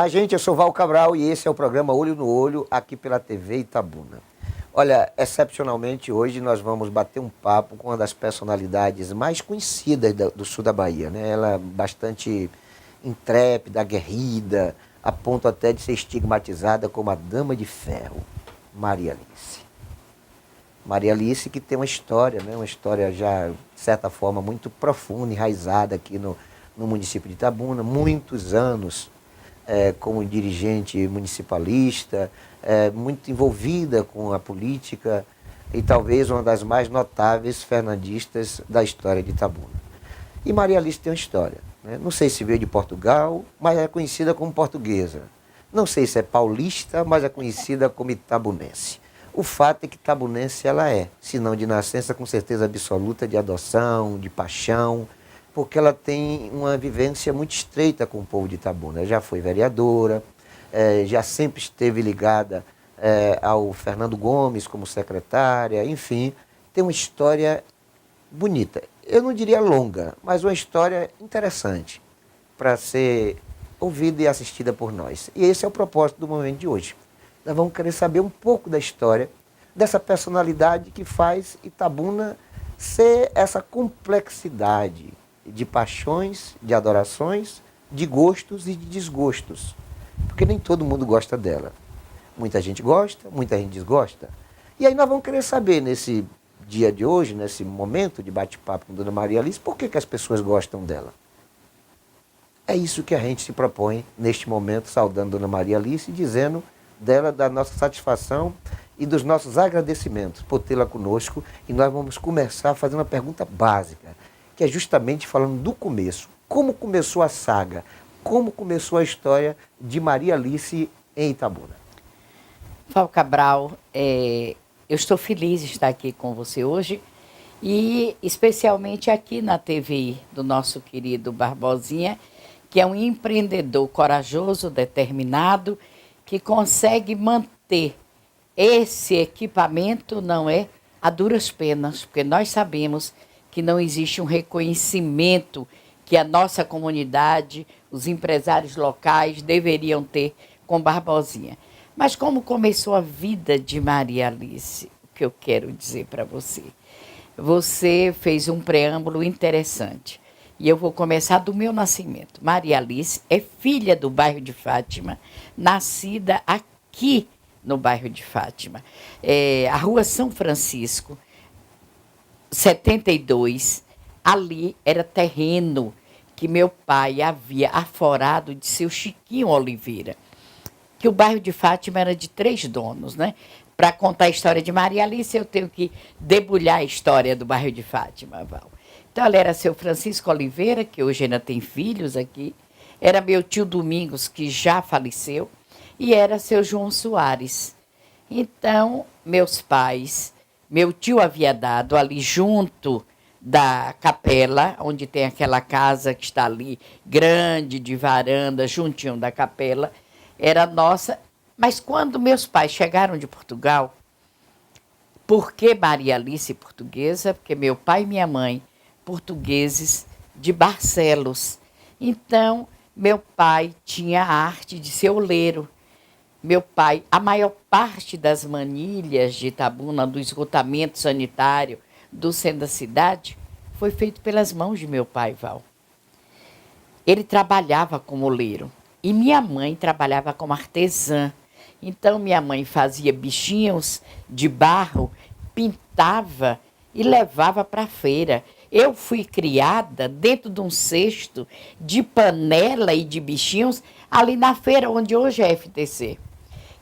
Paz, gente, eu sou Val Cabral e esse é o programa Olho no Olho, aqui pela TV Itabuna. Olha, excepcionalmente hoje nós vamos bater um papo com uma das personalidades mais conhecidas do sul da Bahia, né? Ela é bastante intrépida, aguerrida, a ponto até de ser estigmatizada como a Dama de Ferro, Maria Alice. Maria Alice que tem uma história, né? Uma história já, de certa forma, muito profunda, enraizada aqui no município de Itabuna, muitos anos como dirigente municipalista, muito envolvida com a política e talvez uma das mais notáveis fernandistas da história de Itabuna. E Maria Alice tem uma história, né? Não sei se veio de Portugal, mas é conhecida como portuguesa. Não sei se é paulista, mas é conhecida como itabunense. O fato é que itabunense ela é, se não de nascença, com certeza absoluta, de adoção, de paixão, porque ela tem uma vivência muito estreita com o povo de Itabuna. Já foi vereadora, já sempre esteve ligada ao Fernando Gomes como secretária, enfim, tem uma história bonita. Eu não diria longa, mas uma história interessante para ser ouvida e assistida por nós. E esse é o propósito do momento de hoje. Nós vamos querer saber um pouco da história dessa personalidade que faz Itabuna ser essa complexidade de paixões, de adorações, de gostos e de desgostos. Porque nem todo mundo gosta dela. Muita gente gosta, muita gente desgosta. E aí nós vamos querer saber nesse dia de hoje, nesse momento de bate-papo com Dona Maria Alice, por que as pessoas gostam dela. É isso que a gente se propõe neste momento, saudando Dona Maria Alice e dizendo dela da nossa satisfação e dos nossos agradecimentos por tê-la conosco. E nós vamos começar fazendo uma pergunta básica, que é justamente falando do começo. Como começou a saga? Como começou a história de Maria Alice em Itabuna? Val Cabral, eu estou feliz de estar aqui com você hoje e especialmente aqui na TVI do nosso querido Barbosinha, que é um empreendedor corajoso, determinado, que consegue manter esse equipamento, não é, a duras penas, porque nós sabemos que não existe um reconhecimento que a nossa comunidade, os empresários locais deveriam ter com Barbosinha. Mas como começou a vida de Maria Alice, o que eu quero dizer para você? Você fez um preâmbulo interessante e eu vou começar do meu nascimento. Maria Alice é filha do bairro de Fátima, nascida aqui no bairro de Fátima. A Rua São Francisco, 72, ali era terreno que meu pai havia aforado de seu Chiquinho Oliveira, que o bairro de Fátima era de 3 donos, né? Para contar a história de Maria Alice, eu tenho que debulhar a história do bairro de Fátima, Val. Então, ela era seu Francisco Oliveira, que hoje ainda tem filhos aqui, era meu tio Domingos, que já faleceu, e era seu João Soares. Então, meus pais, meu tio havia dado ali junto da capela, onde tem aquela casa que está ali, grande, de varanda, juntinho da capela, era nossa. Mas quando meus pais chegaram de Portugal, por que Maria Alice portuguesa? Porque meu pai e minha mãe, portugueses de Barcelos. Então, meu pai tinha a arte de ser oleiro. Meu pai, a maior parte das manilhas de Itabuna, do esgotamento sanitário do centro da cidade, foi feito pelas mãos de meu pai, Val. Ele trabalhava como oleiro e minha mãe trabalhava como artesã. Então, minha mãe fazia bichinhos de barro, pintava e levava para a feira. Eu fui criada dentro de um cesto de panela e de bichinhos ali na feira, onde hoje é FTC.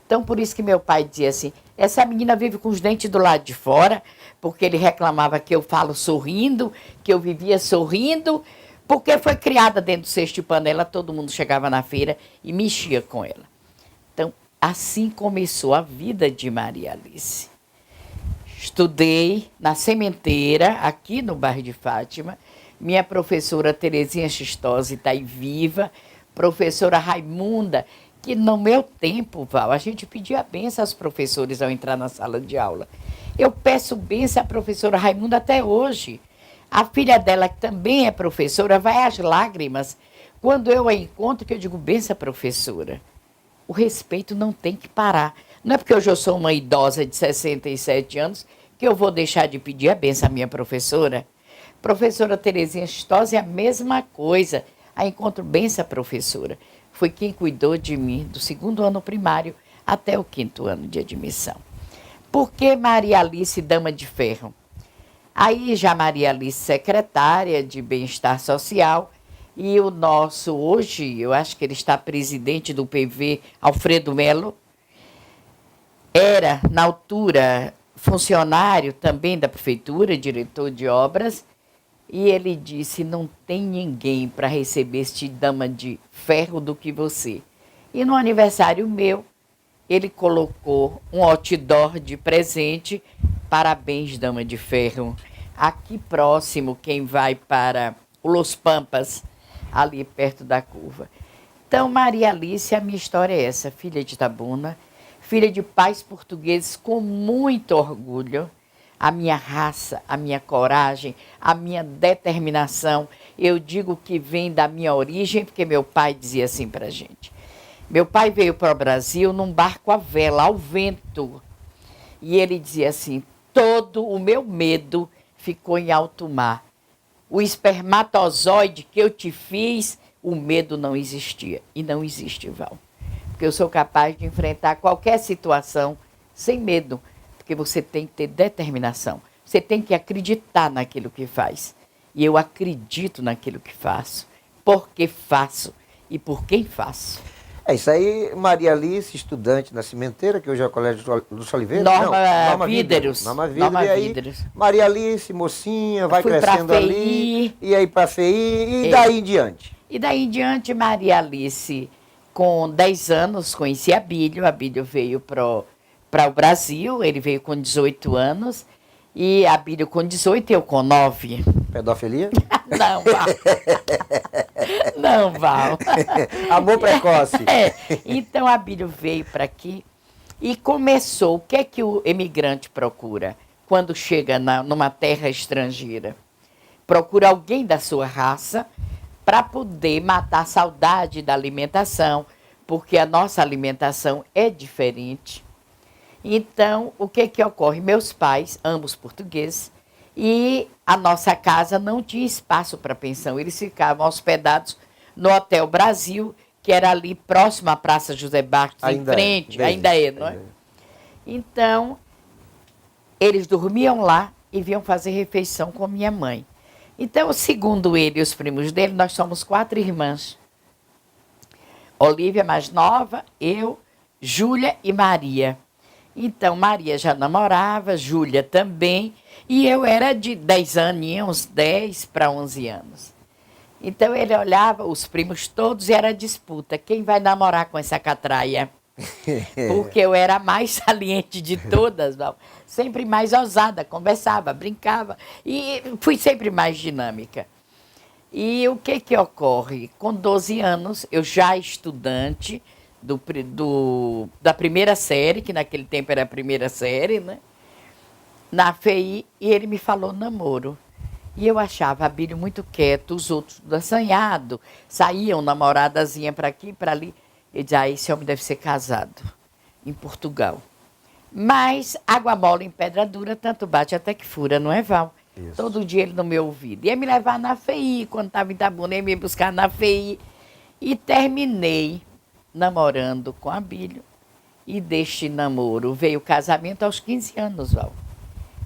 Então, por isso que meu pai dizia assim, essa menina vive com os dentes do lado de fora, porque ele reclamava que eu falo sorrindo, que eu vivia sorrindo, porque foi criada dentro do cesto de panela, todo mundo chegava na feira e mexia com ela. Então, assim começou a vida de Maria Alice. Estudei na sementeira, aqui no bairro de Fátima. Minha professora Terezinha Xistosi está aí viva, professora Raimunda, que no meu tempo, Val, a gente pedia benção aos professores ao entrar na sala de aula. Eu peço benção à professora Raimunda até hoje. A filha dela, que também é professora, vai às lágrimas quando eu a encontro, que eu digo benção, professora. o respeito não tem que parar. Não é porque hoje eu sou uma idosa de 67 anos que eu vou deixar de pedir a benção à minha professora. Professora Terezinha Stosi, a mesma coisa. Aí encontro benção a professora. Foi quem cuidou de mim do 2º ano primário até o 5º ano de admissão. Por que Maria Alice, dama de ferro? Aí já Maria Alice, secretária de Bem-Estar Social, e o nosso, hoje, eu acho que ele está presidente do PV, Alfredo Melo, era, na altura, funcionário também da prefeitura, diretor de obras, e ele disse, não tem ninguém para receber este dama de ferro do que você. E no aniversário meu, ele colocou um outdoor de presente, parabéns, dama de ferro. Aqui próximo, quem vai para o Los Pampas, ali perto da curva. Então, Maria Alice, a minha história é essa, filha de Itabuna, filha de pais portugueses com muito orgulho, a minha raça, a minha coragem, a minha determinação. Eu digo que vem da minha origem, porque meu pai dizia assim para a gente. Meu pai veio para o Brasil num barco à vela, ao vento. E ele dizia assim, todo o meu medo ficou em alto mar. O espermatozoide que eu te fiz, o medo não existia. E não existe, Val. Porque eu sou capaz de enfrentar qualquer situação sem medo. Porque você tem que ter determinação. Você tem que acreditar naquilo que faz. E eu acredito naquilo que faço. Porque faço e por quem faço. É isso aí, Maria Alice, estudante na Cimenteira, que hoje é o Colégio Lúcio Oliveira. Norma Víderos. Norma Víderos. E aí, Maria Alice, mocinha, vai crescendo ali. E aí para a FEI, e daí em diante? E daí em diante, Maria Alice, com 10 anos, conheci Abílio. Abílio veio para o Brasil, ele veio com 18 anos. E Abílio com 18 e eu com 9. Pedofilia? Não, Val. Não, Val. Amor precoce. Então, Abílio veio para aqui e começou. O que é que o imigrante procura quando chega numa terra estrangeira? Procura alguém da sua raça para poder matar a saudade da alimentação, porque a nossa alimentação é diferente. Então, o que que ocorre? Meus pais, ambos portugueses, e a nossa casa não tinha espaço para pensão. Eles ficavam hospedados no Hotel Brasil, que era ali próximo à Praça José Bastos, em frente. Ainda é, não é? Então, eles dormiam lá e vinham fazer refeição com minha mãe. Então, segundo ele e os primos dele, nós somos 4 irmãs. Olívia, mais nova, eu, Júlia e Maria. Então, Maria já namorava, Júlia também, e eu era de 10 aninhos, 10 para 11 anos. Então, ele olhava os primos todos e era disputa, quem vai namorar com essa catraia? Porque eu era a mais saliente de todas, sempre mais ousada, conversava, brincava, e fui sempre mais dinâmica. E o que que ocorre? Com 12 anos, eu já estudante, da primeira série, que naquele tempo era a primeira série, né? Na FEI, e ele me falou namoro. E eu achava Abílio muito quieto, os outros tudo assanhado, saíam namoradazinha para aqui e para ali. Ele dizia, esse homem deve ser casado, em Portugal. Mas água mole em pedra dura, tanto bate até que fura, não é, Val? Isso. Todo dia ele no meu ouvido. Ia me levar na FEI, quando estava em Itabuna, ia me buscar na FEI. E terminei namorando com Abílio, e deste namoro veio o casamento aos 15 anos, Val.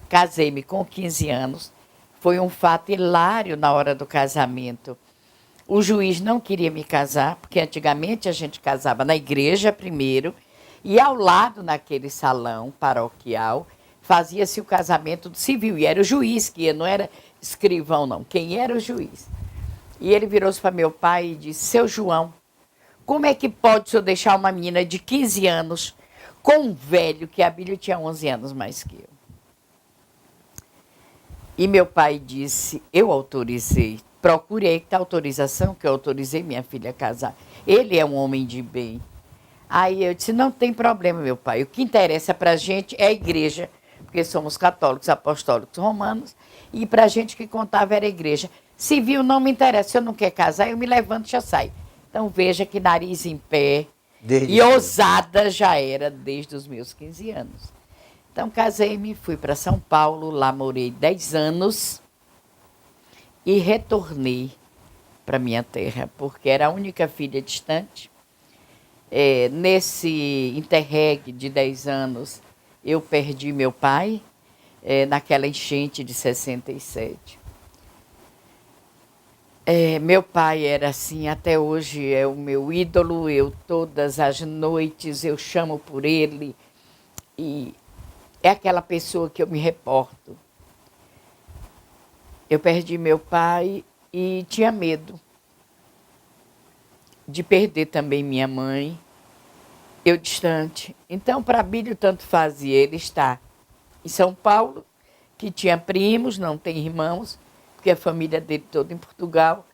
Casei-me com 15 anos, foi um fato hilário na hora do casamento. O juiz não queria me casar, porque antigamente a gente casava na igreja primeiro, e ao lado, naquele salão paroquial, fazia-se o casamento do civil, e era o juiz que ia, não era escrivão não, quem era o juiz. E ele virou-se para meu pai e disse, seu João, como é que pode o senhor deixar uma menina de 15 anos com um velho, que Abílio tinha 11 anos mais que eu? E meu pai disse, eu autorizei, procurei a autorização que eu autorizei minha filha a casar. Ele é um homem de bem. Aí eu disse, não tem problema, meu pai, o que interessa para a gente é a igreja, porque somos católicos, apostólicos, romanos, e para a gente que contava era a igreja. Civil não me interessa, se eu não quer casar, eu me levanto e já saio. Então, veja que nariz em pé, Desde E cedo. ousada já era desde os meus 15 anos. Então, casei-me, fui para São Paulo, lá morei 10 anos e retornei para minha terra, porque era a única filha distante. Nesse interregue de 10 anos, eu perdi meu pai, naquela enchente de 67. Meu pai era assim, até hoje é o meu ídolo, eu todas as noites eu chamo por ele e é aquela pessoa que eu me reporto. Eu perdi meu pai e tinha medo de perder também minha mãe, eu distante. Então, para Bílio, tanto fazia ele estar em São Paulo, que tinha primos, não tem irmãos, porque a família dele toda em Portugal.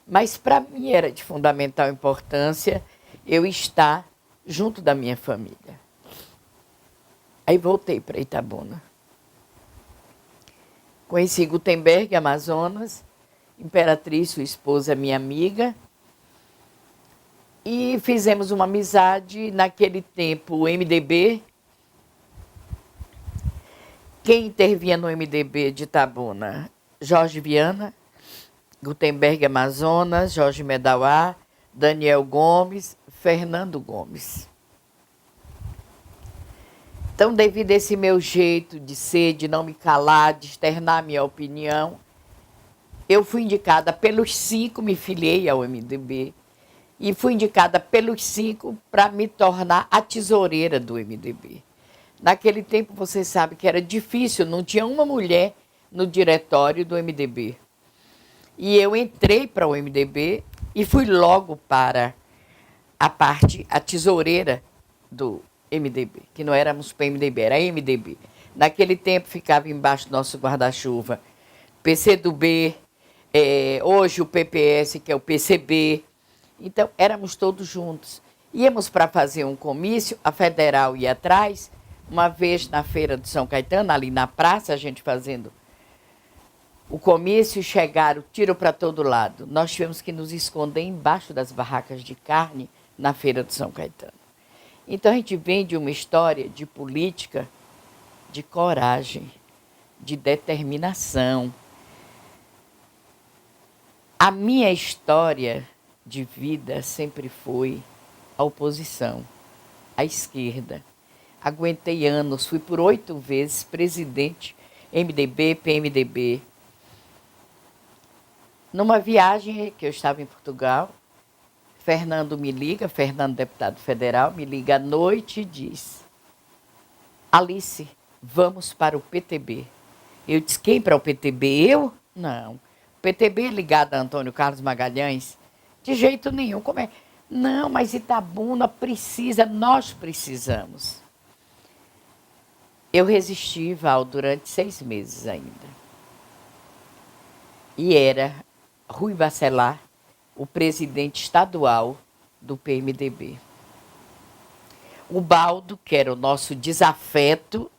Mas para mim era de fundamental importância eu estar junto da minha família. Aí voltei para Itabuna. Conheci Gutenberg, Amazonas, Imperatriz, sua esposa, minha amiga, e fizemos uma amizade. Naquele tempo, o MDB, quem intervinha no MDB de Itabuna? Jorge Viana, Gutenberg, Amazonas, Jorge Medauá, Daniel Gomes, Fernando Gomes. Então, devido a esse meu jeito de ser, de não me calar, de externar minha opinião, eu fui indicada pelos 5, me filiei ao MDB, e fui indicada pelos 5 para me tornar a tesoureira do MDB. Naquele tempo, você sabe que era difícil, não tinha uma mulher no diretório do MDB. E eu entrei para o MDB e fui logo para a tesoureira do MDB, que não éramos PMDB, era MDB. Naquele tempo ficava embaixo do nosso guarda-chuva PCdoB, hoje o PPS, que é o PCB. Então, éramos todos juntos. Íamos para fazer um comício, a Federal ia atrás, uma vez na Feira de São Caetano, ali na praça, a gente fazendo o comício, chegaram, tiro para todo lado. Nós tivemos que nos esconder embaixo das barracas de carne na Feira de São Caetano. Então, a gente vem de uma história de política, de coragem, de determinação. A minha história de vida sempre foi a oposição, a esquerda. Aguentei anos, fui por 8 vezes presidente MDB, PMDB. Numa viagem que eu estava em Portugal, Fernando me liga, Fernando, deputado federal, me liga à noite e diz: Alice, vamos para o PTB. Eu disse: quem para o PTB? Eu? Não. O PTB é ligado a Antônio Carlos Magalhães? De jeito nenhum. Como é? Não, mas Itabuna precisa, nós precisamos. Eu resisti, Val, durante 6 meses ainda. E era Rui Bacelar, o presidente estadual do PMDB. O Baldo, que era o nosso desafeto,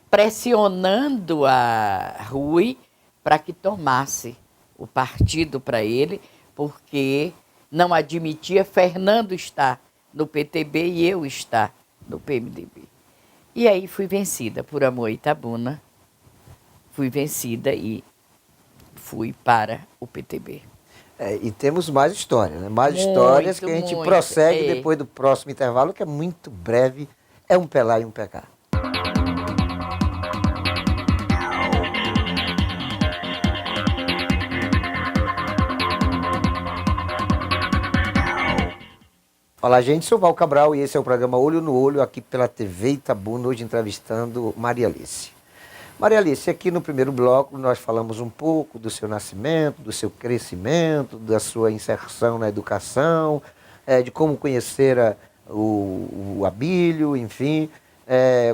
pressionando a Rui para que tomasse o partido para ele, porque não admitia Fernando estar no PTB e eu estar no PMDB. E aí fui vencida por amor a Itabuna, fui vencida e fui para o PTB. E temos mais histórias, né? Mais Muito, histórias que a gente muito, prossegue depois do próximo intervalo, que é muito breve. É um pelar e um pecar. Olá, gente, sou Val Cabral e esse é o programa Olho no Olho, aqui pela TV Itabuna, hoje entrevistando Maria Alice. Maria Alice, aqui no primeiro bloco nós falamos um pouco do seu nascimento, do seu crescimento, da sua inserção na educação, de como conhecer o Abílio, enfim,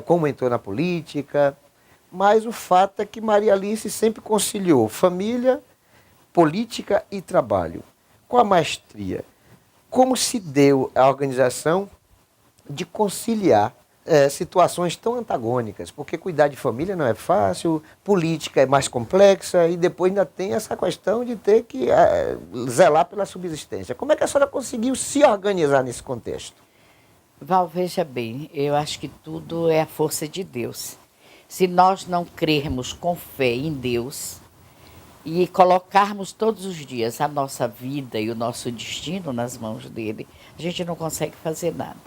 como entrou na política. Mas o fato é que Maria Alice sempre conciliou família, política e trabalho, com a maestria. Como se deu a organização de conciliar situações tão antagônicas? Porque cuidar de família não é fácil, política é mais complexa e depois ainda tem essa questão de ter que zelar pela subsistência. Como é que a senhora conseguiu se organizar nesse contexto? Val, veja bem, eu acho que tudo é a força de Deus. Se nós não crermos com fé em Deus e colocarmos todos os dias a nossa vida e o nosso destino nas mãos dele, a gente não consegue fazer nada.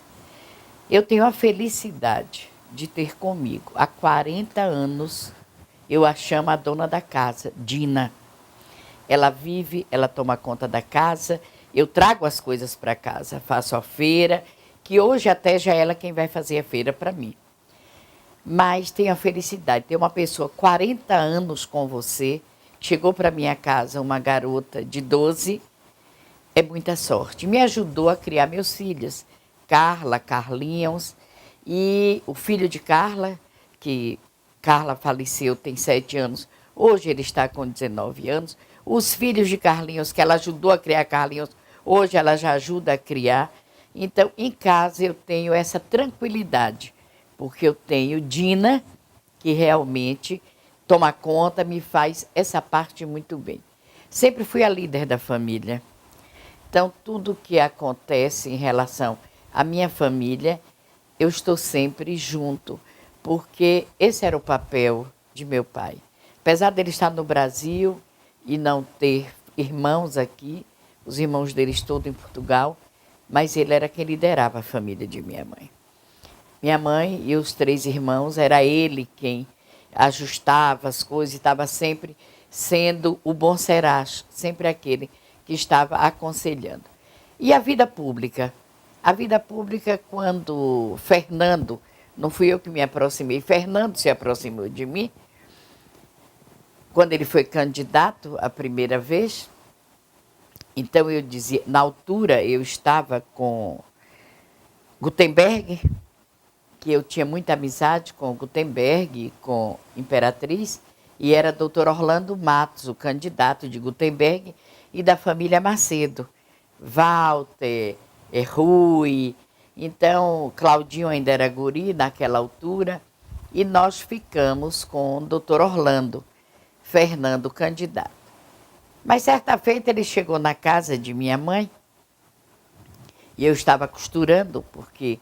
Eu tenho a felicidade de ter comigo há 40 anos, eu a chamo a dona da casa, Dina. Ela vive, ela toma conta da casa, eu trago as coisas para casa, faço a feira, que hoje até já é ela quem vai fazer a feira para mim. Mas tenho a felicidade, ter uma pessoa 40 anos com você, chegou para minha casa uma garota de 12, é muita sorte. Me ajudou a criar meus filhos, Carla, Carlinhos, e o filho de Carla, que Carla faleceu, tem 7 anos, hoje ele está com 19 anos. Os filhos de Carlinhos, que ela ajudou a criar Carlinhos, hoje ela já ajuda a criar. Então, em casa eu tenho essa tranquilidade, porque eu tenho Dina, que realmente toma conta, me faz essa parte muito bem. Sempre fui a líder da família. Então, tudo que acontece em relação à minha família, eu estou sempre junto, porque esse era o papel de meu pai. Apesar dele estar no Brasil e não ter irmãos aqui, os irmãos deles todos em Portugal, mas ele era quem liderava a família de minha mãe. Minha mãe e os 3 irmãos, era ele quem ajustava as coisas e estava sempre sendo o bom serás, sempre aquele que estava aconselhando. E a vida pública? A vida pública, quando Fernando, não fui eu que me aproximei, Fernando se aproximou de mim, quando ele foi candidato a primeira vez. Então eu dizia, na altura eu estava com Gutenberg, que eu tinha muita amizade com Gutenberg, com Imperatriz, e era doutor Orlando Matos, o candidato de Gutenberg e da família Macedo. Walter, Rui, então Claudinho ainda era guri naquela altura, e nós ficamos com o doutor Orlando, Fernando candidato. Mas certa feita ele chegou na casa de minha mãe, e eu estava costurando, porque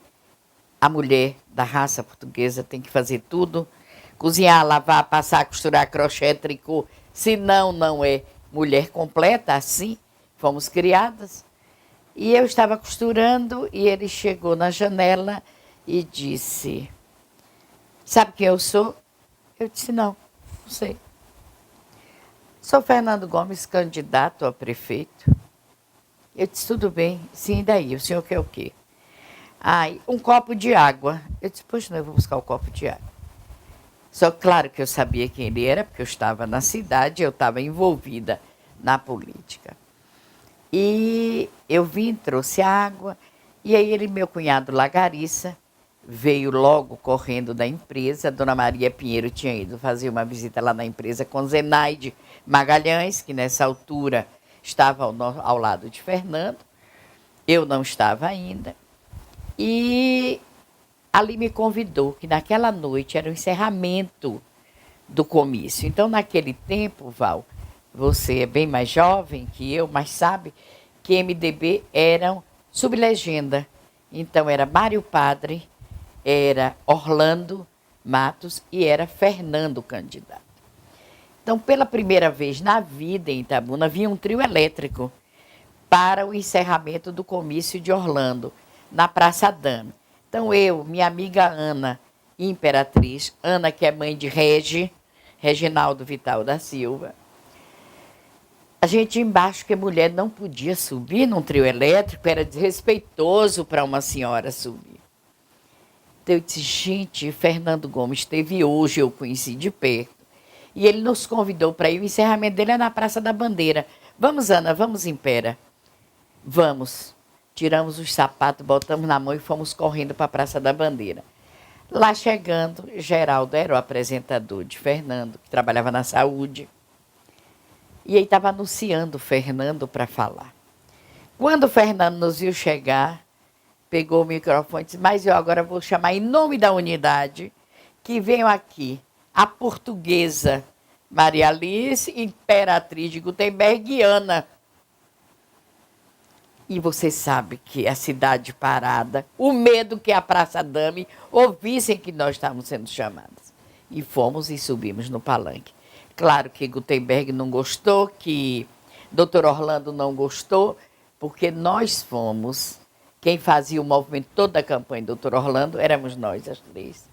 a mulher da raça portuguesa tem que fazer tudo, cozinhar, lavar, passar, costurar, crochê, tricô, senão não é mulher completa, assim fomos criadas. E eu estava costurando e ele chegou na janela e disse, sabe quem eu sou? Eu disse, não sei. Sou Fernando Gomes, candidato a prefeito. Eu disse, tudo bem, sim, e daí? O senhor quer o quê? Ai, um copo de água. Eu disse, pois não, eu vou buscar o copo de água. Só claro que eu sabia quem ele era, porque eu estava na cidade, eu estava envolvida na política. E eu vim, trouxe água, e aí ele, meu cunhado Lagariça, veio logo correndo da empresa. A dona Maria Pinheiro tinha ido fazer uma visita lá na empresa com Zenaide Magalhães, que nessa altura estava ao lado de Fernando. Eu não estava ainda. E ali me convidou, que naquela noite era o encerramento do comício. Então, naquele tempo, Val, você é bem mais jovem que eu, mas sabe que MDB eram sublegenda. Então, era Mário Padre, era Orlando Matos e era Fernando candidato. Então, pela primeira vez na vida em Itabuna, havia um trio elétrico para o encerramento do comício de Orlando, na Praça Dame. Então, eu, minha amiga Ana, Imperatriz, Ana, que é mãe de Reginaldo Vital da Silva, a gente embaixo, que mulher não podia subir num trio elétrico, era desrespeitoso para uma senhora subir. Então, eu disse, gente, Fernando Gomes esteve hoje, eu conheci de perto, e ele nos convidou para ir, o encerramento dele é na Praça da Bandeira. Vamos, Ana, vamos, Impera. Vamos. Tiramos os sapatos, botamos na mão e fomos correndo para a Praça da Bandeira. Lá chegando, Geraldo era o apresentador de Fernando, que trabalhava na saúde. E aí estava anunciando o Fernando para falar. Quando o Fernando nos viu chegar, pegou o microfone e disse, mas eu agora vou chamar em nome da unidade, que venham aqui a portuguesa Maria Alice, Imperatriz de Gutenberg e Ana. E você sabe que a cidade parada, o medo que a Praça Dame ouvissem que nós estávamos sendo chamadas. E fomos e subimos no palanque. Claro que Gutenberg não gostou, que Dr. Orlando não gostou, porque nós fomos, quem fazia o movimento toda a campanha do Dr. Orlando, éramos nós, as três.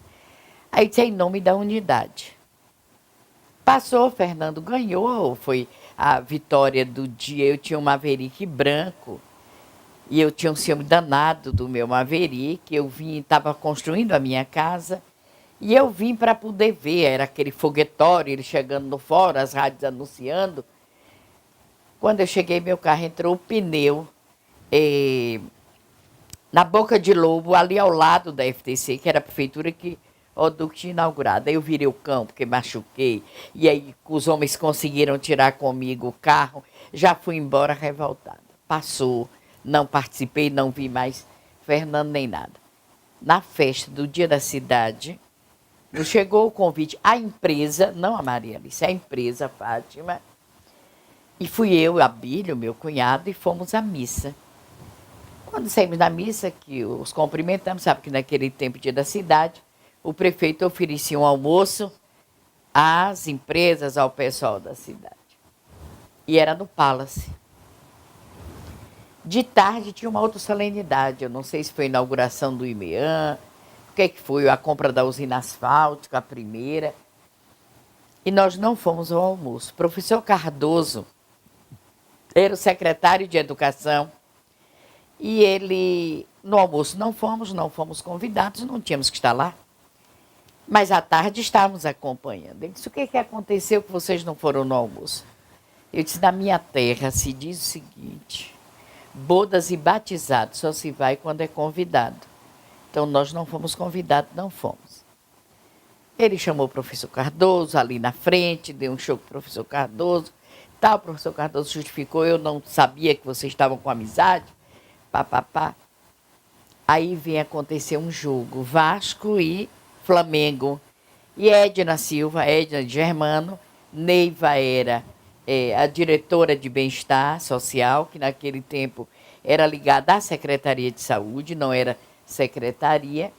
Aí disse, em nome da unidade. Passou, Fernando ganhou, foi a vitória do dia. Eu tinha um Maverick branco, e eu tinha um ciúme danado do meu Maverick, eu vim, estava construindo a minha casa, e eu vim para poder ver, era aquele foguetório, ele chegando no fórum, as rádios anunciando. Quando eu cheguei, meu carro entrou o pneu na Boca de Lobo, ali ao lado da FTC, que era a prefeitura que o Duque tinha inaugurado. Aí eu virei o cão, porque machuquei, e aí os homens conseguiram tirar comigo o carro, já fui embora revoltada. Passou, não participei, não vi mais Fernando nem nada. Na festa do Dia da Cidade, nos chegou o convite, a empresa, não a Maria Alice, a empresa Fátima, e fui eu, a Bílio, meu cunhado, e fomos à missa. Quando saímos da missa, que os cumprimentamos, sabe que naquele tempo, Dia da Cidade, o prefeito oferecia um almoço às empresas, ao pessoal da cidade. E era no Palace. De tarde tinha uma outra solenidade, eu não sei se foi a inauguração do IMEAN, o que foi, a compra da usina asfáltica, a primeira. E nós não fomos ao almoço. O professor Cardoso era o secretário de Educação, e ele, no almoço não fomos convidados, não tínhamos que estar lá. Mas à tarde estávamos acompanhando. Ele disse, o que aconteceu que vocês não foram no almoço? Eu disse, na minha terra se diz o seguinte, bodas e batizados só se vai quando é convidado. Então, nós não fomos convidados, não fomos. Ele chamou o professor Cardoso ali na frente, deu um show com o professor Cardoso. Tal, o professor Cardoso justificou, eu não sabia que vocês estavam com amizade. Pá. Aí vem acontecer um jogo, Vasco e Flamengo. E Edna Silva, Edna Germano, Neiva era a diretora de bem-estar social, que naquele tempo era ligada à Secretaria de Saúde, não era secretaria,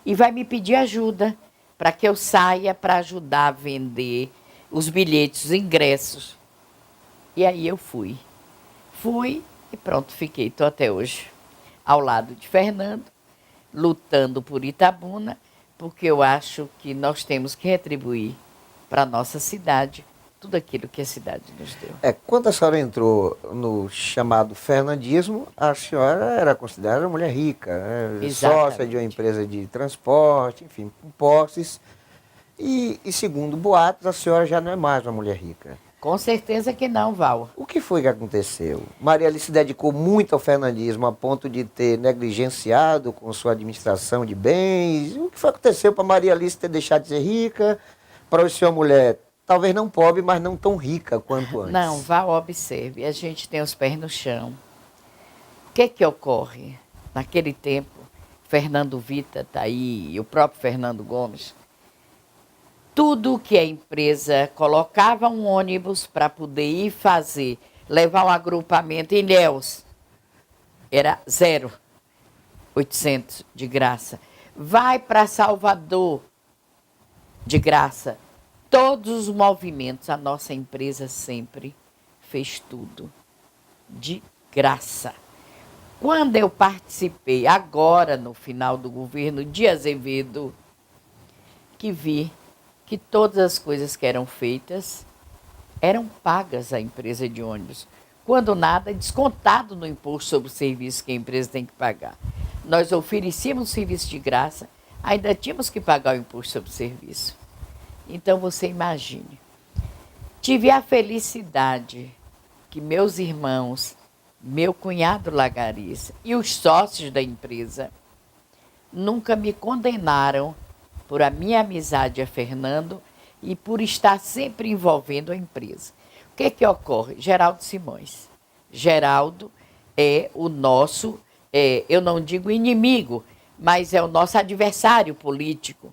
e vai me pedir ajuda para que eu saia para ajudar a vender os bilhetes, os ingressos. E aí eu fui e pronto, fiquei, estou até hoje ao lado de Fernando, lutando por Itabuna, porque eu acho que nós temos que retribuir para a nossa cidade tudo aquilo que a cidade nos deu. Quando a senhora entrou no chamado fernandismo, a senhora era considerada uma mulher rica, né? Sócia de uma empresa de transporte, enfim, com posses. E segundo boatos, a senhora já não é mais uma mulher rica. Com certeza que não, Val. O que foi que aconteceu? Maria Alice se dedicou muito ao fernandismo a ponto de ter negligenciado com sua administração de bens. O que foi que aconteceu para Maria Alice ter deixado de ser rica, para hoje ser uma mulher talvez não pobre, mas não tão rica quanto antes? Não, Val, observe, a gente tem os pés no chão. O que ocorre? Naquele tempo, Fernando Vita está aí, e o próprio Fernando Gomes, tudo que a empresa colocava um ônibus para poder ir fazer, levar um agrupamento em Ilhéus, era 0,800 de graça. Vai para Salvador, de graça. Todos os movimentos, a nossa empresa sempre fez tudo de graça. Quando eu participei, agora no final do governo de Azevedo, que vi que todas as coisas que eram feitas eram pagas à empresa de ônibus. Quando nada, descontado no imposto sobre o serviço que a empresa tem que pagar. Nós oferecíamos serviço de graça, ainda tínhamos que pagar o imposto sobre o serviço. Então, você imagine. Tive a felicidade que meus irmãos, meu cunhado Lagarice e os sócios da empresa nunca me condenaram por a minha amizade a Fernando e por estar sempre envolvendo a empresa. O que ocorre? Geraldo Simões. Geraldo é o nosso, eu não digo inimigo, mas é o nosso adversário político.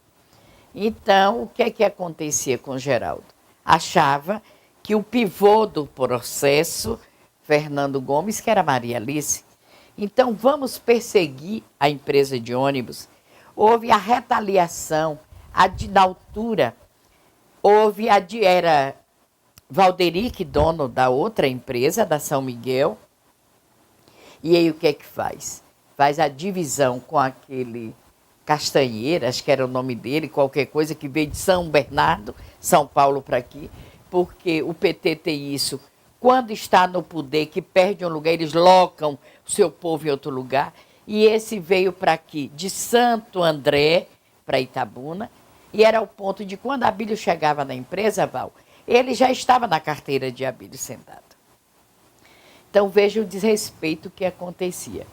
Então, o que acontecia com Geraldo? Achava que o pivô do processo Fernando Gomes, que era Maria Alice. Então, vamos perseguir a empresa de ônibus. Houve a retaliação, na altura, era Valderic, dono da outra empresa, da São Miguel. E aí o que é que faz? Faz a divisão com aquele Castanheira, acho que era o nome dele, qualquer coisa, que veio de São Bernardo, São Paulo, para aqui, porque o PT tem isso. Quando está no poder, que perde um lugar, eles locam o seu povo em outro lugar. E esse veio para aqui, de Santo André para Itabuna, e era o ponto de quando Abílio chegava na empresa, Val, ele já estava na carteira de Abílio sentado. Então veja o desrespeito que acontecia.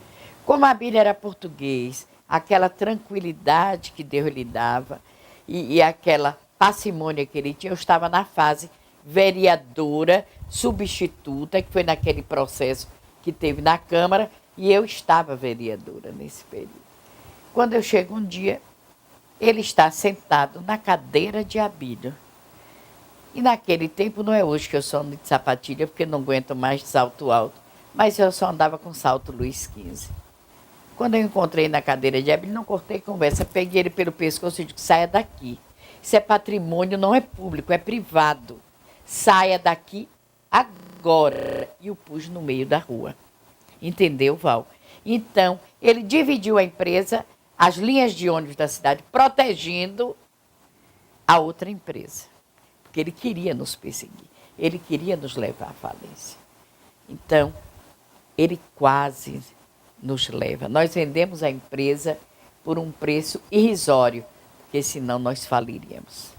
Como Abílio era português, aquela tranquilidade que Deus lhe dava e aquela parcimônia que ele tinha, eu estava na fase vereadora substituta, que foi naquele processo que teve na Câmara, e eu estava vereadora nesse período. Quando eu chego um dia, ele está sentado na cadeira de Abílio. E naquele tempo, não é hoje que eu só ando de sapatilha, porque não aguento mais de salto alto, mas eu só andava com salto Luiz XV. Quando eu encontrei na cadeira de Abílio, não cortei conversa, peguei ele pelo pescoço e disse: saia daqui. Isso é patrimônio, não é público, é privado. Saia daqui agora. E o pus no meio da rua. Entendeu, Val? Então, ele dividiu a empresa, as linhas de ônibus da cidade, protegendo a outra empresa. Porque ele queria nos perseguir. Ele queria nos levar à falência. Então, ele quase nos leva. Nós vendemos a empresa por um preço irrisório, porque senão nós faliríamos.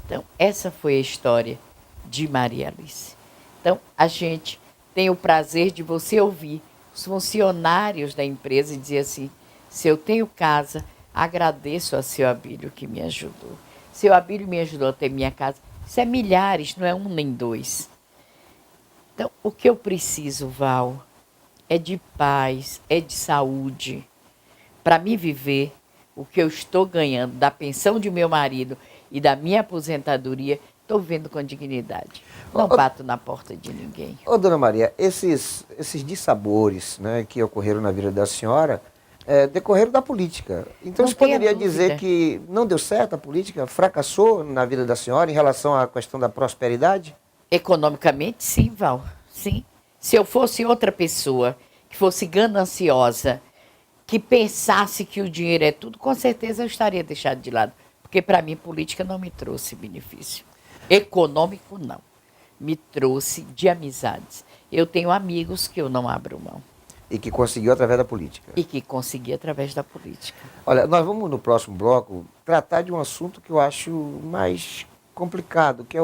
Então, essa foi a história de Maria Alice. Então, a gente tem o prazer de você ouvir os funcionários da empresa e dizer assim: se eu tenho casa, agradeço a seu Abílio que me ajudou. Seu Abílio me ajudou a ter minha casa. Isso é milhares, não é um nem dois. Então, o que eu preciso, Val, é de paz, é de saúde. Para me viver, o que eu estou ganhando da pensão de meu marido e da minha aposentadoria, estou vivendo com dignidade. Não bato na porta de ninguém. Ô, dona Maria, esses dissabores, né, que ocorreram na vida da senhora decorreram da política. Então, Não você poderia tenha dizer dúvida. que não deu certo a política, fracassou na vida da senhora em relação à questão da prosperidade? Economicamente, sim, Val. Sim. Se eu fosse outra pessoa, que fosse gananciosa, que pensasse que o dinheiro é tudo, com certeza eu estaria deixado de lado. Porque, para mim, política não me trouxe benefício. Econômico, não. Me trouxe de amizades. Eu tenho amigos que eu não abro mão. E que conseguiu através da política. E que consegui através da política. Olha, nós vamos no próximo bloco tratar de um assunto que eu acho mais complicado, que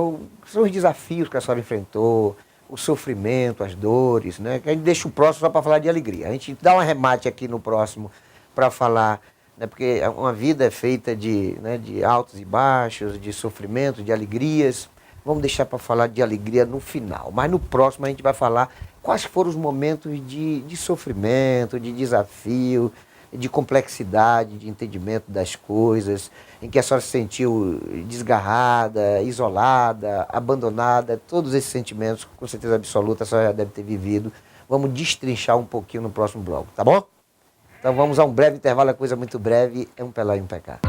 são os desafios que a senhora enfrentou, o sofrimento, as dores, né? Que a gente deixa o próximo só para falar de alegria. A gente dá um arremate aqui no próximo para falar, né? Porque uma vida é feita de altos e baixos, de sofrimento, de alegrias. Vamos deixar para falar de alegria no final. Mas no próximo a gente vai falar quais foram os momentos de sofrimento, de desafio, de complexidade, de entendimento das coisas, em que a senhora se sentiu desgarrada, isolada, abandonada, todos esses sentimentos, com certeza absoluta, a senhora já deve ter vivido. Vamos destrinchar um pouquinho no próximo bloco, tá bom? Então vamos a um breve intervalo, é coisa muito breve, é um Pelé e um Pecá.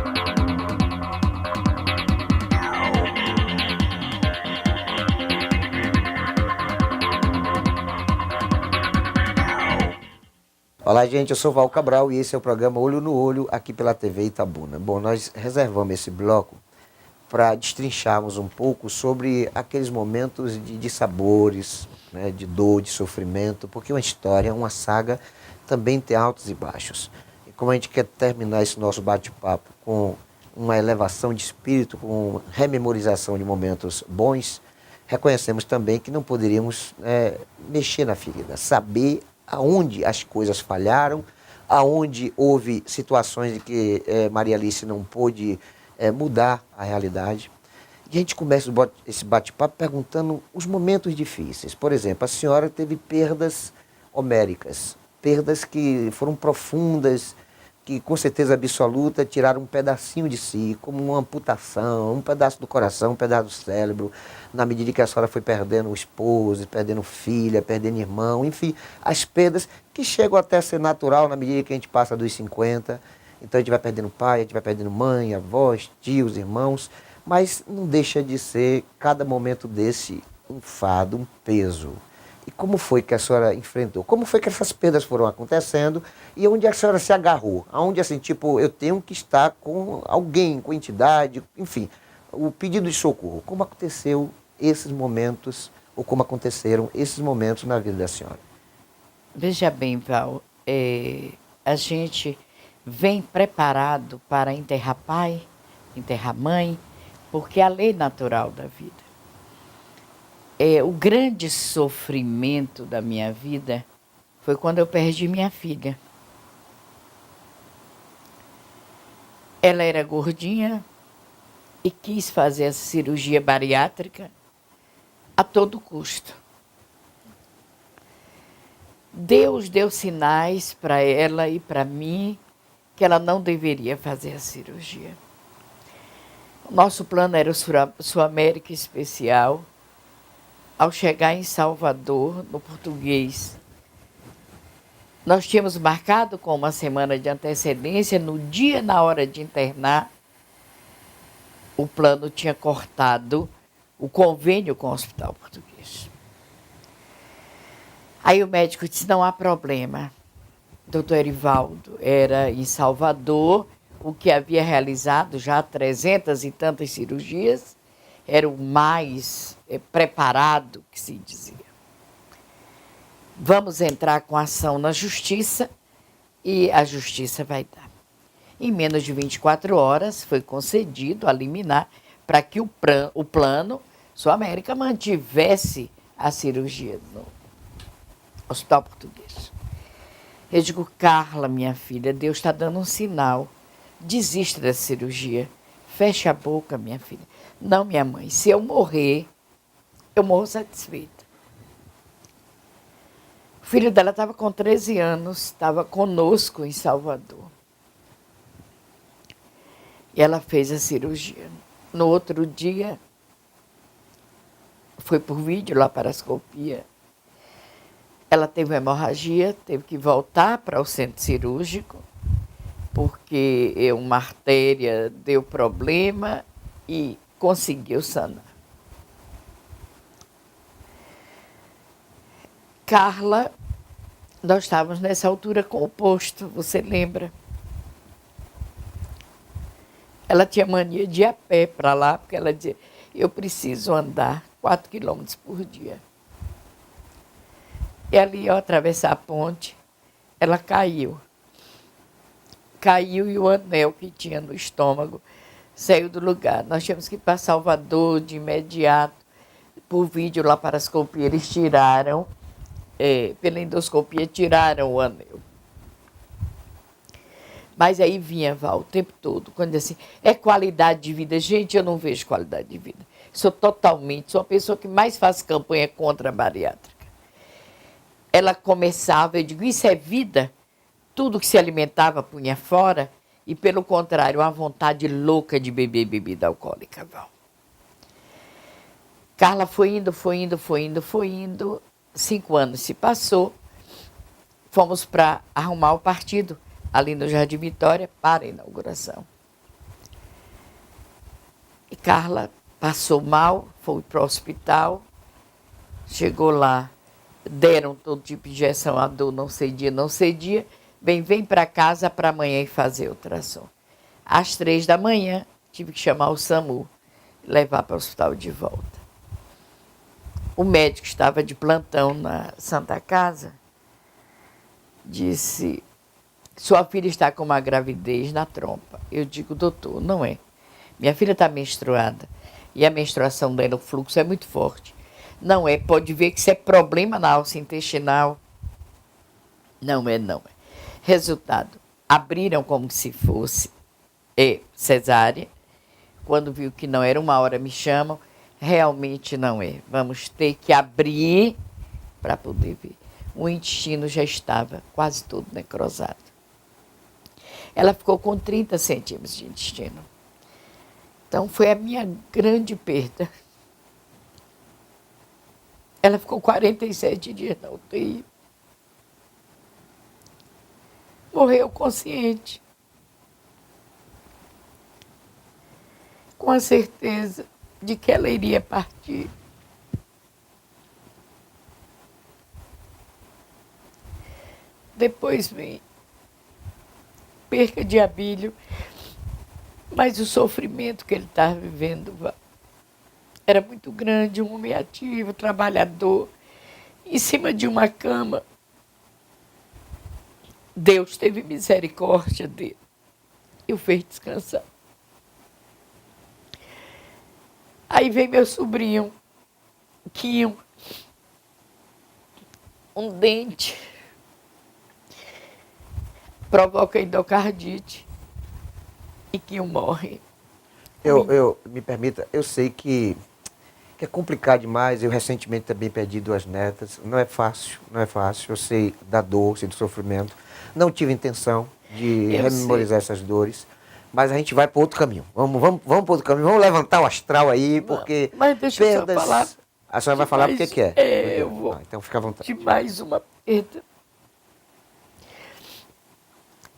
Olá, gente, eu sou Val Cabral e esse é o programa Olho no Olho, aqui pela TV Itabuna. Bom, nós reservamos esse bloco para destrincharmos um pouco sobre aqueles momentos de sabores, né, de dor, de sofrimento, porque uma história, uma saga, também tem altos e baixos. E como a gente quer terminar esse nosso bate-papo com uma elevação de espírito, com rememorização de momentos bons, reconhecemos também que não poderíamos mexer na ferida, saber aonde as coisas falharam, aonde houve situações em que Maria Alice não pôde mudar a realidade. E a gente começa esse bate-papo perguntando os momentos difíceis. Por exemplo, a senhora teve perdas homéricas, perdas que foram profundas, que com certeza absoluta tiraram um pedacinho de si, como uma amputação, um pedaço do coração, um pedaço do cérebro, na medida que a senhora foi perdendo o esposo, perdendo filha, perdendo irmão, enfim, as perdas que chegam até a ser natural na medida que a gente passa dos 50. Então a gente vai perdendo pai, a gente vai perdendo mãe, avós, tios, irmãos, mas não deixa de ser, cada momento desse, um fardo, um peso. E como foi que a senhora enfrentou? Como foi que essas perdas foram acontecendo? E onde a senhora se agarrou? Aonde, assim, tipo, eu tenho que estar com alguém, com entidade, enfim, o pedido de socorro. Como aconteceu esses momentos, ou como aconteceram esses momentos na vida da senhora? Veja bem, Val, a gente vem preparado para enterrar pai, enterrar mãe, porque é a lei natural da vida. O grande sofrimento da minha vida foi quando eu perdi minha filha. Ela era gordinha e quis fazer a cirurgia bariátrica a todo custo. Deus deu sinais para ela e para mim que ela não deveria fazer a cirurgia. O nosso plano era o Sul-América Especial. Ao chegar em Salvador, no Português, nós tínhamos marcado com uma semana de antecedência. No dia, na hora de internar, o plano tinha cortado o convênio com o Hospital Português. Aí o médico disse, não há problema. Doutor Erivaldo era em Salvador, o que havia realizado já 300 e tantas cirurgias, era o mais preparado, que se dizia. Vamos entrar com ação na justiça e a justiça vai dar. Em menos de 24 horas foi concedido a liminar para que o plano Sul-América mantivesse a cirurgia no Hospital Português. Eu digo, Carla, minha filha, Deus está dando um sinal. Desista da cirurgia. Feche a boca, minha filha. Não, minha mãe, se eu morrer, eu morro satisfeita. O filho dela estava com 13 anos, estava conosco em Salvador. E ela fez a cirurgia. No outro dia, foi por vídeo, laparoscopia. Ela teve uma hemorragia, teve que voltar para o centro cirúrgico, porque uma artéria deu problema e conseguiu sanar. Carla, nós estávamos nessa altura com o posto, você lembra? Ela tinha mania de ir a pé para lá, porque ela dizia, eu preciso andar 4 quilômetros por dia. E ali, ao atravessar a ponte, ela caiu. Caiu e o anel que tinha no estômago saiu do lugar. Nós tínhamos que ir para Salvador de imediato, por vídeo laparoscopia. Eles tiraram, pela endoscopia, tiraram o anel. Mas aí vinha, Val, o tempo todo, quando dizia assim, é qualidade de vida. Gente, eu não vejo qualidade de vida. Sou a pessoa que mais faz campanha contra a bariátrica. Ela começava, eu digo, isso é vida? Tudo que se alimentava punha fora, e pelo contrário, uma vontade louca de beber bebida alcoólica, Val. Carla foi indo. 5 anos se passou, fomos para arrumar o partido ali no Jardim Vitória para a inauguração. E Carla passou mal, foi para o hospital, chegou lá, deram todo tipo de injeção, a dor não cedia, vem para casa para amanhã e fazer ultrassom. Às 3 da manhã, tive que chamar o SAMU, levar para o hospital de volta. O médico estava de plantão na Santa Casa, disse, sua filha está com uma gravidez na trompa. Eu digo, doutor, não é. Minha filha está menstruada e a menstruação dela, o fluxo é muito forte. Não é, pode ver que isso é problema na alça intestinal. Não é. Resultado, abriram como se fosse cesárea. Quando viu que não era 1 hora, me chamam. Realmente não é. Vamos ter que abrir para poder ver. O intestino já estava quase todo necrosado. ela ficou com 30 centímetros de intestino. Então, foi a minha grande perda. Ela ficou 47 dias na UTI. Morreu consciente. Com a certeza de que ela iria partir. Depois vem perca de Abílio, mas o sofrimento que ele estava vivendo era muito grande, um homem ativo, trabalhador, em cima de uma cama. Deus teve misericórdia dele e o fez descansar. Aí vem meu sobrinho, Quinho, um dente, provoca endocardite e Quinho morre. Me permita, eu sei que é complicado demais. Eu recentemente também perdi 2 netas. Não é fácil, não é fácil. Eu sei da dor, sei do sofrimento. Não tive intenção de rememorizar essas dores. Mas a gente vai para outro caminho. Vamos para outro caminho. Vamos levantar o astral aí, porque mas deixa perdas... eu só falar. A senhora vai falar porque quer. Eu vou. Então fica à vontade. De mais uma perda.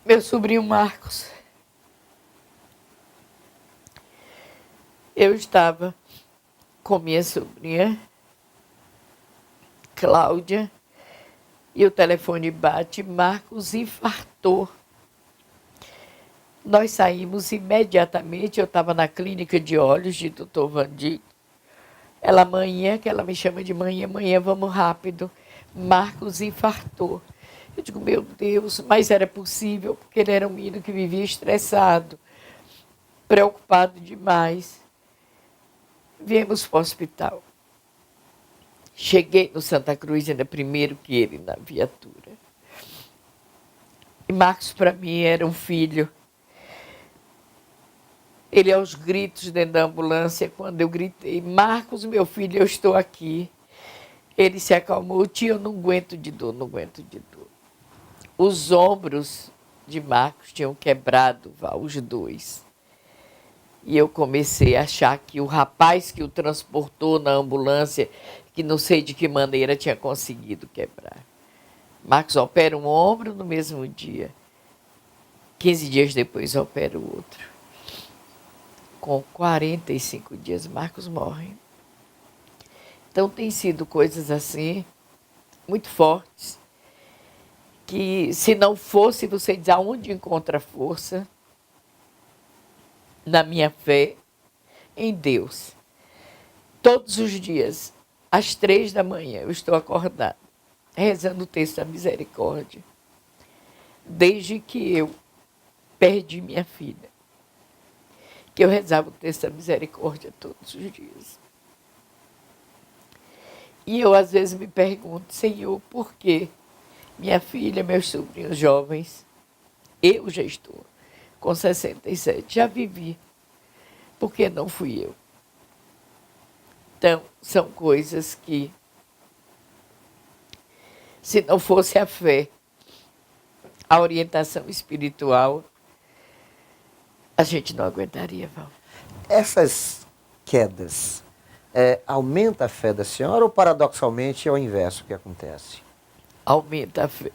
Meu sobrinho Marcos. Eu estava com minha sobrinha, Cláudia, e o telefone bate, Marcos infartou. Nós saímos imediatamente, eu estava na clínica de olhos de Dr. Vandir. Ela, manhã, que ela me chama de manhã, vamos rápido. Marcos infartou. Eu digo, meu Deus, mas era possível, porque ele era um menino que vivia estressado, preocupado demais. Viemos para o hospital. Cheguei no Santa Cruz ainda primeiro que ele na viatura. E Marcos, para mim, era um filho. Ele, aos gritos dentro da ambulância, quando eu gritei, Marcos, meu filho, eu estou aqui. Ele se acalmou, tio, eu não aguento de dor, não aguento de dor. Os ombros de Marcos tinham quebrado, os 2. E eu comecei a achar que o rapaz que o transportou na ambulância, que não sei de que maneira tinha conseguido quebrar. Marcos opera um ombro no mesmo dia. 15 dias depois opera o outro. Com 45 dias, Marcos morre. Então, tem sido coisas assim, muito fortes, que se não fosse, você diz aonde encontra força, na minha fé em Deus. Todos os dias, às 3 da manhã, eu estou acordada, rezando o texto da misericórdia, desde que eu perdi minha filha, que eu rezava o texto da misericórdia todos os dias. E eu, às vezes, me pergunto, Senhor, por que minha filha, meus sobrinhos jovens, eu já estou com 67, já vivi, por que não fui eu? Então, são coisas que, se não fosse a fé, a orientação espiritual, a gente não aguentaria, Val. Essas quedas, aumenta a fé da senhora ou, paradoxalmente, é o inverso que acontece? Aumenta a fé.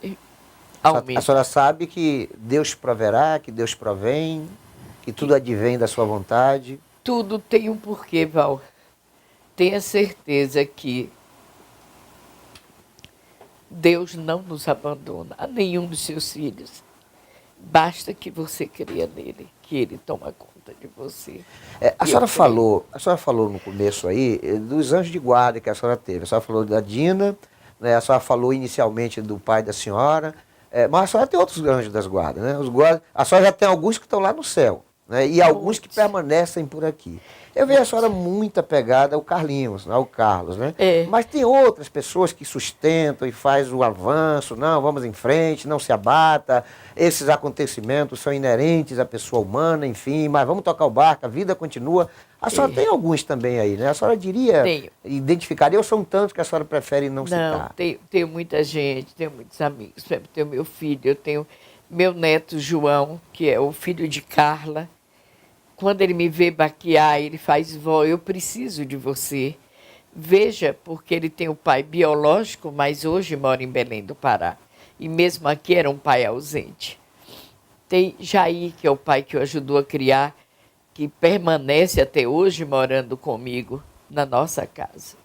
Aumenta. A senhora sabe que Deus proverá, que Deus provém, que tudo advém da sua vontade? Tudo tem um porquê, Val. Tenha certeza que Deus não nos abandona a nenhum dos seus filhos. Basta que você creia nele, que ele toma conta de você. A senhora falou no começo aí dos anjos de guarda que a senhora teve. A senhora falou da Dina, né? A senhora falou inicialmente do pai da senhora, mas a senhora tem outros anjos das guardas, né? A senhora já tem alguns que estão lá no céu, né? E alguns que permanecem por aqui. Eu vejo a senhora muito apegada ao Carlinhos, ao Carlos, né? Mas tem outras pessoas que sustentam e faz o avanço, não, vamos em frente, não se abata, esses acontecimentos são inerentes à pessoa humana, enfim, mas vamos tocar o barco, a vida continua. A senhora tem alguns também aí, né? A senhora diria, identificaria, ou são tantos que a senhora prefere não citar? Não, tenho muita gente, tenho muitos amigos, tenho meu filho, eu tenho Meu neto João, que é o filho de Carla, quando ele me vê baquear, ele faz: vó, eu preciso de você. Veja, porque ele tem o pai biológico, mas hoje mora em Belém do Pará. E mesmo aqui era um pai ausente. Tem Jair, que é o pai que o ajudou a criar, que permanece até hoje morando comigo na nossa casa.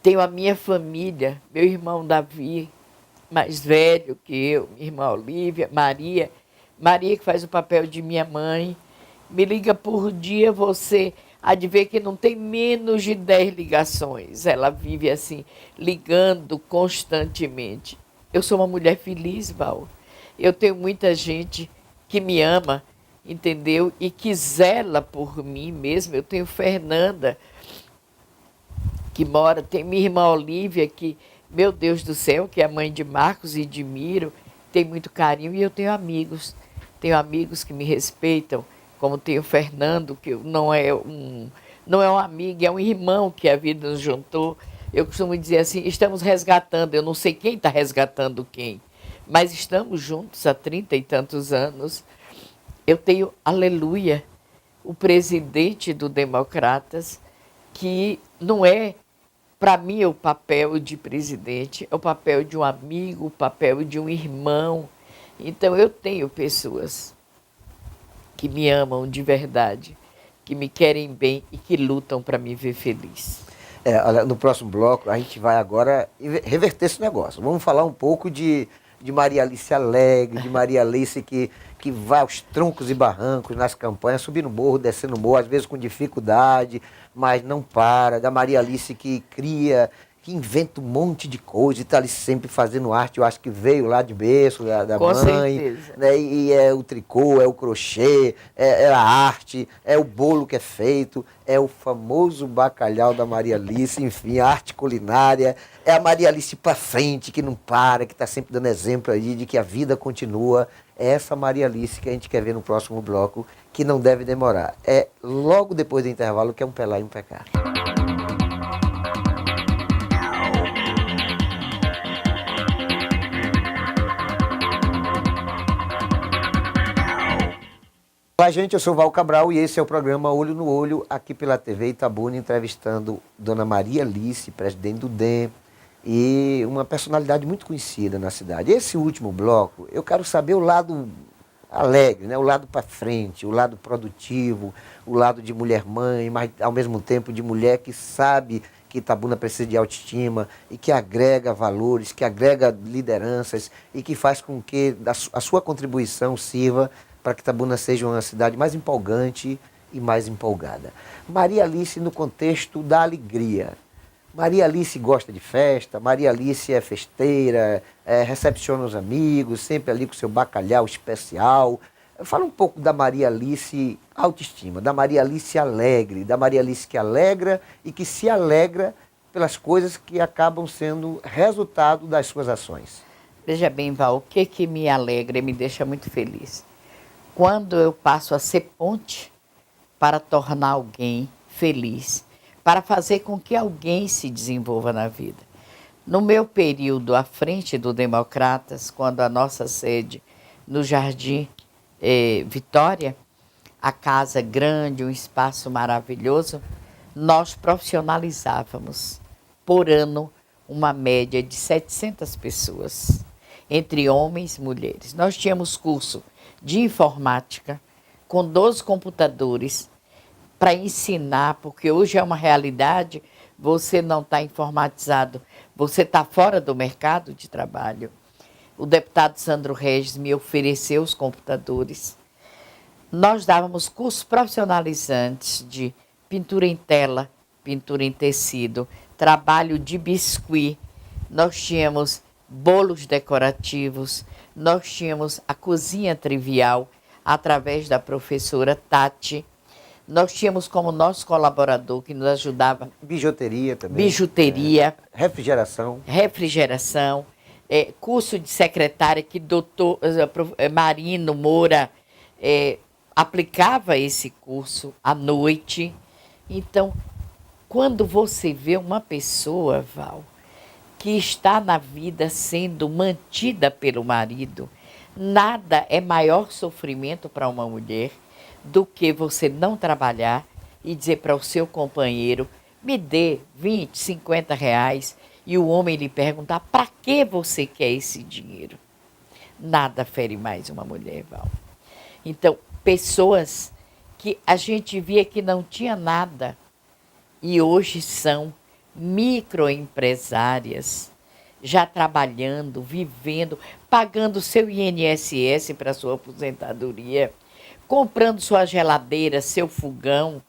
Tenho a minha família, meu irmão Davi, mais velho que eu, minha irmã Olívia, Maria. Maria, que faz o papel de minha mãe. Me liga por dia, você há de ver que não tem menos de 10 ligações. Ela vive assim, ligando constantemente. Eu sou uma mulher feliz, Val. Eu tenho muita gente que me ama, entendeu? E que zela por mim mesmo. Eu tenho Fernanda, que mora, tem minha irmã Olívia, que, meu Deus do céu, que é a mãe de Marcos e de Miro, tem muito carinho. E eu tenho amigos que me respeitam, como tem o Fernando, que não é um amigo, é um irmão que a vida nos juntou. Eu costumo dizer assim, estamos resgatando, eu não sei quem está resgatando quem, mas estamos juntos há 30 e tantos anos. Eu tenho, aleluia, o presidente do Democratas, que não é, para mim, o papel de presidente, é o papel de um amigo, o papel de um irmão. Então, eu tenho pessoas que me amam de verdade, que me querem bem e que lutam para me ver feliz. Olha, no próximo bloco, a gente vai agora reverter esse negócio. Vamos falar um pouco de Maria Alice alegre, de Maria Alice que vai aos troncos e barrancos nas campanhas, subindo morro, descendo morro, às vezes com dificuldade, mas não para. Da Maria Alice que cria, que inventa um monte de coisa e está ali sempre fazendo arte. Eu acho que veio lá de berço da Com mãe. certeza. Né? E é o tricô, é o crochê, é a arte, é o bolo que é feito, é o famoso bacalhau da Maria Alice, enfim, a arte culinária. É a Maria Alice para frente, que não para, que está sempre dando exemplo aí de que a vida continua. É essa Maria Alice que a gente quer ver no próximo bloco, que não deve demorar. É logo depois do intervalo, que é um Pelar e um Pecar. Olá, gente, eu sou Val Cabral e esse é o programa Olho no Olho, aqui pela TV Itabuna, entrevistando Dona Maria Alice, presidente do DEM, e uma personalidade muito conhecida na cidade. Esse último bloco, eu quero saber o lado alegre, né? O lado para frente, o lado produtivo, o lado de mulher-mãe, mas ao mesmo tempo de mulher que sabe que Itabuna precisa de autoestima e que agrega valores, que agrega lideranças e que faz com que a sua contribuição sirva para que Itabuna seja uma cidade mais empolgante e mais empolgada. Maria Alice no contexto da alegria. Maria Alice gosta de festa, Maria Alice é festeira, recepciona os amigos, sempre ali com seu bacalhau especial. Fala um pouco da Maria Alice autoestima, da Maria Alice alegre, da Maria Alice que alegra e que se alegra pelas coisas que acabam sendo resultado das suas ações. Veja bem, Val, o que me alegra e me deixa muito feliz? Quando eu passo a ser ponte para tornar alguém feliz, para fazer com que alguém se desenvolva na vida. No meu período à frente do Democratas, quando a nossa sede no Jardim Vitória, a casa grande, um espaço maravilhoso, nós profissionalizávamos por ano uma média de 700 pessoas, entre homens e mulheres. Nós tínhamos curso de informática, com 12 computadores, para ensinar, porque hoje é uma realidade, você não está informatizado, você está fora do mercado de trabalho. O deputado Sandro Regis me ofereceu os computadores. Nós dávamos cursos profissionalizantes de pintura em tela, pintura em tecido, trabalho de biscuit. Nós tínhamos bolos decorativos, nós tínhamos a cozinha trivial, através da professora Tati. Nós tínhamos como nosso colaborador que nos ajudava... Bijuteria também. Bijuteria. Refrigeração. Refrigeração. Curso de secretária que doutor Marino Moura aplicava esse curso à noite. Então, quando você vê uma pessoa, Val, que está na vida sendo mantida pelo marido, Nada é maior sofrimento para uma mulher do que você não trabalhar e dizer para o seu companheiro, me dê 20, 50 reais, e o homem lhe perguntar, para que você quer esse dinheiro? Nada fere mais uma mulher, Val. Então, pessoas que a gente via que não tinha nada e hoje são microempresárias, já trabalhando, vivendo, pagando seu INSS para sua aposentadoria, comprando sua geladeira, seu fogão,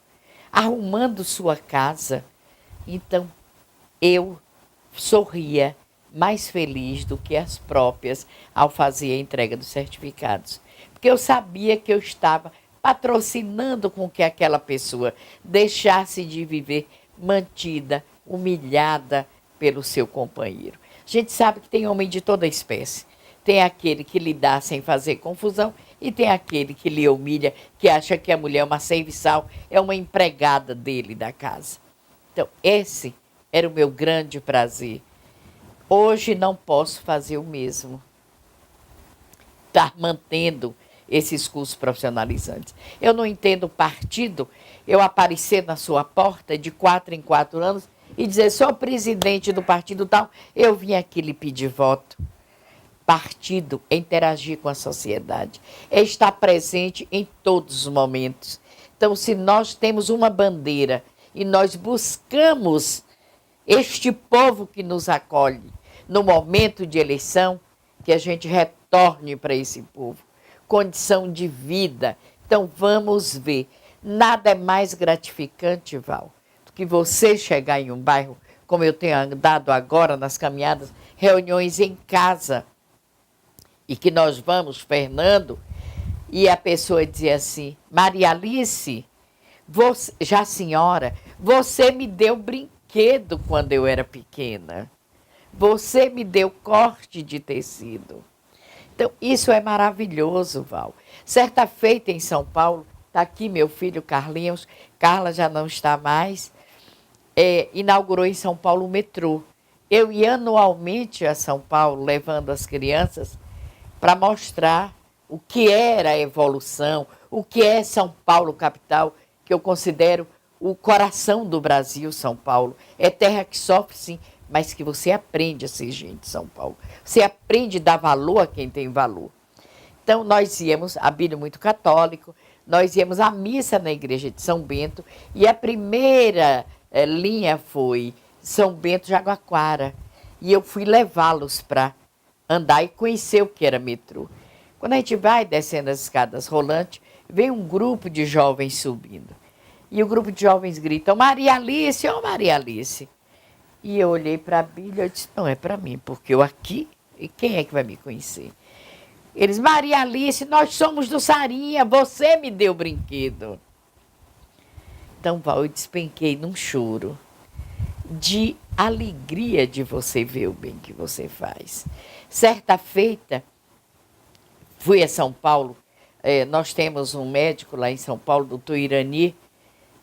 arrumando sua casa. Então, eu sorria mais feliz do que as próprias ao fazer a entrega dos certificados. Porque eu sabia que eu estava patrocinando com que aquela pessoa deixasse de viver mantida, humilhada pelo seu companheiro. A gente sabe que tem homem de toda espécie. Tem aquele que lhe dá sem fazer confusão e tem aquele que lhe humilha, que acha que a mulher é uma serviçal, é uma empregada dele da casa. Então, esse era o meu grande prazer. Hoje não posso fazer o mesmo. Estar mantendo esses cursos profissionalizantes. Eu não entendo partido eu aparecer na sua porta de 4 em 4 anos e dizer, sou presidente do partido tal, eu vim aqui lhe pedir voto. Partido é interagir com a sociedade, é estar presente em todos os momentos. Então, se nós temos uma bandeira e nós buscamos este povo que nos acolhe no momento de eleição, que a gente retorne para esse povo condição de vida. Então, vamos ver. Nada é mais gratificante, Val, do que você chegar em um bairro, como eu tenho andado agora nas caminhadas, reuniões em casa, e que nós vamos, Fernando, e a pessoa dizia assim, Maria Alice, você, já senhora, você me deu brinquedo quando eu era pequena. Você me deu corte de tecido. Então, isso é maravilhoso, Val. Certa feita em São Paulo, está aqui meu filho Carlinhos, Carla já não está mais, inaugurou em São Paulo o metrô. Eu ia anualmente a São Paulo, levando as crianças para mostrar o que era a evolução, o que é São Paulo capital, que eu considero o coração do Brasil, São Paulo. É terra que sofre, sim, mas que você aprende a ser gente, São Paulo. Você aprende a dar valor a quem tem valor. Então, nós íamos, Abílio muito católico, nós íamos à missa na igreja de São Bento, e a primeira linha foi São Bento, Jaguaquara. E eu fui levá-los para andar e conhecer o que era metrô. Quando a gente vai descendo as escadas rolantes, vem um grupo de jovens subindo. E o grupo de jovens gritam, Maria Alice, ô Maria Alice. E eu olhei para a Bíblia e disse, não é para mim, porque eu aqui, e quem é que vai me conhecer? Eles, Maria Alice, nós somos do Sarinha, você me deu brinquedo. Então, Val, eu despenquei num choro de alegria de você ver o bem que você faz. Certa feita, fui a São Paulo, nós temos um médico lá em São Paulo, doutor Irani,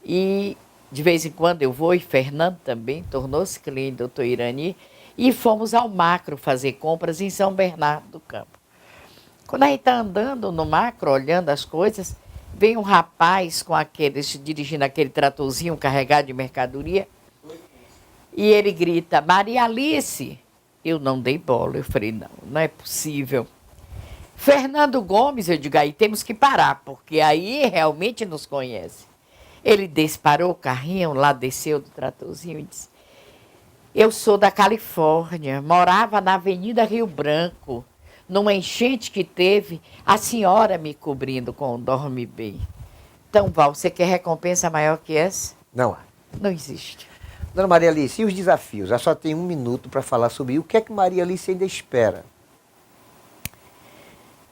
e de vez em quando eu vou, e Fernando também tornou-se cliente do doutor Irani, e fomos ao Macro fazer compras em São Bernardo do Campo. Quando a gente está andando no Macro, olhando as coisas, vem um rapaz com dirigindo aquele tratorzinho carregado de mercadoria, e ele grita, Maria Alice. Eu não dei bola, eu falei, não, não é possível. Fernando Gomes, eu digo, aí temos que parar, porque aí realmente nos conhece. Ele disparou o carrinho, lá desceu do tratorzinho e disse, eu sou da Califórnia, morava na Avenida Rio Branco, numa enchente que teve, a senhora me cobrindo com o Dorme Bem. Então, Val, você quer recompensa maior que essa? Não há. Não existe. Dona Maria Alice, e os desafios? Ela só tem 1 minuto para falar sobre o que é que Maria Alice ainda espera.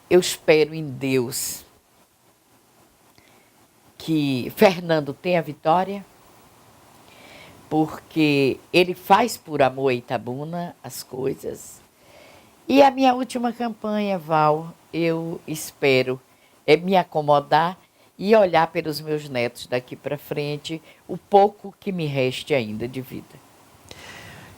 Eu espero em Deus que Fernando tenha vitória, porque ele faz por amor a Itabuna as coisas. E a minha última campanha, Val, eu espero me acomodar e olhar pelos meus netos daqui para frente o pouco que me reste ainda de vida.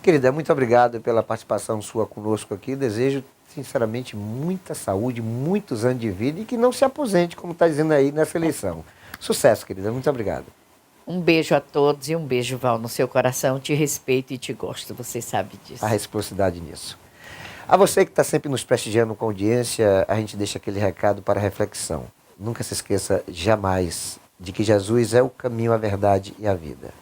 Querida, muito obrigado pela participação sua conosco aqui. Desejo sinceramente, muita saúde, muitos anos de vida e que não se aposente, como está dizendo aí nessa eleição. Sucesso, querida. Muito obrigado. Um beijo a todos e um beijo, Val, no seu coração. Te respeito e te gosto, você sabe disso. A reciprocidade nisso. A você que está sempre nos prestigiando com audiência, a gente deixa aquele recado para reflexão. Nunca se esqueça jamais de que Jesus é o caminho, a verdade e a vida.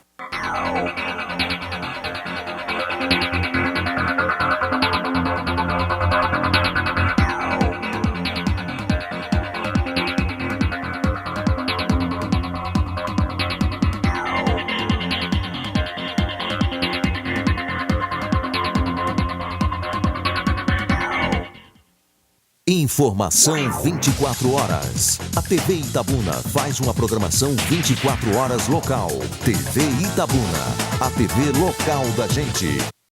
Informação 24 horas. A TV Itabuna faz uma programação 24 horas local. TV Itabuna, a TV local da gente.